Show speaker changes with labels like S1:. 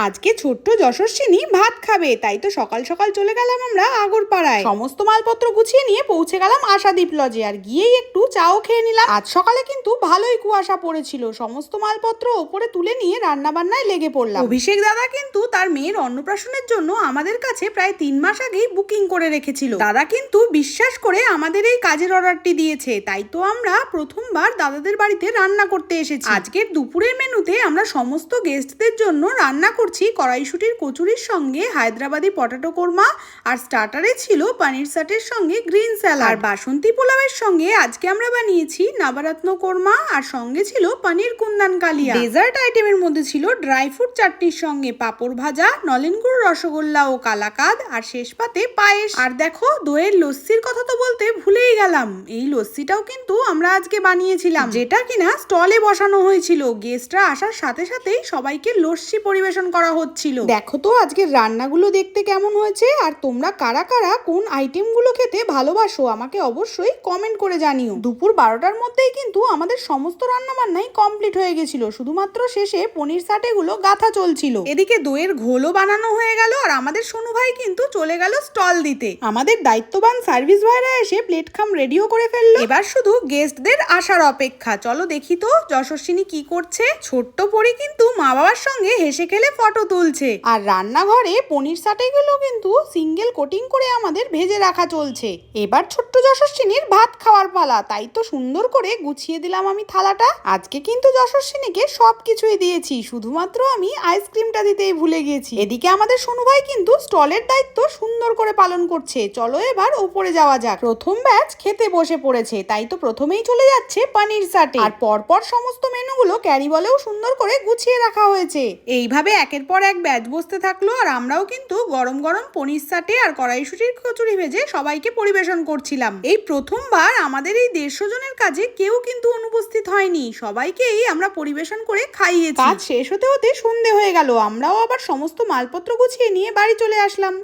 S1: আজকে ছোট্ট যশস্বিনী ভাত খাবে, তাই তো সকাল সকাল চলে গেলাম আমরা আগরপাড়ায়। সমস্ত মালপত্র গুছিয়ে নিয়ে পৌঁছে গেলাম আশাদীপ লজে, আর গিয়েই একটু চাও খেয়ে নিলাম। আজ সকালে কিন্তু ভালোই কুয়াশা পড়েছিল, সমস্ত মালপত্র ওপরে তুলে নিয়ে রান্না বান্নায় লেগে পড়লাম। অভিষেক দাদা কিন্তু তার মেয়ের অন্নপ্রাশনের জন্য আমাদের কাছে প্রায় 3 মাস আগেই বুকিং করে রেখেছিল। দাদা কিন্তু বিশ্বাস করে আমাদের এই কাজের অর্ডারটি দিয়েছে, তাই তো আমরা প্রথমবার দাদাদের বাড়িতে রান্না করতে এসেছি। আজকের দুপুরের মেনুতে আমরা সমস্ত গেস্টদের জন্য রান্না করছি কড়াইশুটির কচুরির সঙ্গে হায়দ্রাবাদি পটাটো কোরমা, আর স্টার্টারে ছিল পনির সাটের সঙ্গে গ্রিন স্যালাড, আর বাসন্তী পোলাওয়ের সঙ্গে আজকে আমরা বানিয়েছি নবরত্ন কোরমা, আর সঙ্গে ছিল পনির কুন্দান কালিয়া। ডেজার্ট আইটেমের মধ্যে ছিল ড্রাই ফ্রুট চাটনির সঙ্গে পাপড় ভাজা, নলেন গুড় রসগোল্লা ও কালাকাদ, আর শেষ পাতে পায়েস। আর দেখো, দইয়ের লস্যির কথা তো বলতে ভুলেই গেলাম। এই লস্যিটাও কিন্তু আমরা আজকে বানিয়েছিলাম, যেটা কিনা স্টলে বসানো হয়েছিল। গেস্টরা আসার সাথে সাথেই সবাইকে লস্যি পরিবেশন করা হচ্ছিল। দেখো তো আজকের রান্নাগুলো দেখতে কেমন হয়েছে, আর তোমরা কারা কারা কোন আইটেমগুলো খেতে ভালোবাসো আমাকে অবশ্যই কমেন্ট করে জানিও। দুপুর 12টার মধ্যেই কিন্তু আমাদের সমস্ত রান্না বান্নাই কমপ্লিট হয়ে গেছিল, শুধুমাত্র শেষে পনির সাটেগুলো গাঁথা চলছিল। এদিকে দইয়ের ঘোলও বানানো হয়ে গেল, আর আমাদের সোনু ভাই কিন্তু চলে গেল স্টল দিতে। আমাদের দায়িত্ববান সার্ভিস ভাইরা এসে প্লেট খাম রেডিও করে ফেললো। এবার শুধু গেস্টদের আসার অপেক্ষা। চলো দেখি তো যশস্বিনী কি করছে। ছোট্ট পরি কিন্তু মা বাবার সঙ্গে হেসে খেলে ফটো তুলছে, আর রান্নাঘরে পনির সাটেগুলো কিন্তু সিঙ্গেল কোটিং করে আমাদের ভেজে রাখা চলছে। এবার ছোট্ট যশস্বিনীর ভাত খাওয়ার পালা, তাই তো সুন্দর করে গুছিয়ে দিলাম আমি থালাটা। আজকে কিন্তু যশস্বিনীকে সবকিছুই দিয়েছি, শুধুমাত্র আমি আইসক্রিমটা দিতেই ভুলে গিয়েছি। এদিকে আমাদের সোনু ভাই কিন্তু স্টলের দায়িত্ব সুন্দর করে পালন করছে। চলো এবার উপরে যাওয়া যাক। প্রথম ব্যাচ খেতে বসে পড়েছে, তাই তো প্রথমেই চলে যাচ্ছে পনির সাটে, আর পরপর সমস্ত মেনুগুলো ক্যারি বলেও সুন্দর করে গুছিয়ে রাখা হয়েছে। এইভাবে একের পর এক ব্যাচ বসতে থাকলো, আর আমরাও কিন্তু গরম গরম পনির সাটে আর কড়াইশুটির কচুরি ভেজে সবাইকে পরিবেশন করছিলাম। এই প্রথমবার আমাদের এই 150 জনের কাজে কেউ কিন্তু অনুপস্থিত হয়নি, সবাইকেই আমরা পরিবেশন করে খাইয়েছি। কাজ শেষ হতে হতে সন্ধে হয়ে গেল, আমরাও আবার সমস্ত মালপত্র গুছিয়ে নিয়ে বাড়ি চলে আসলাম।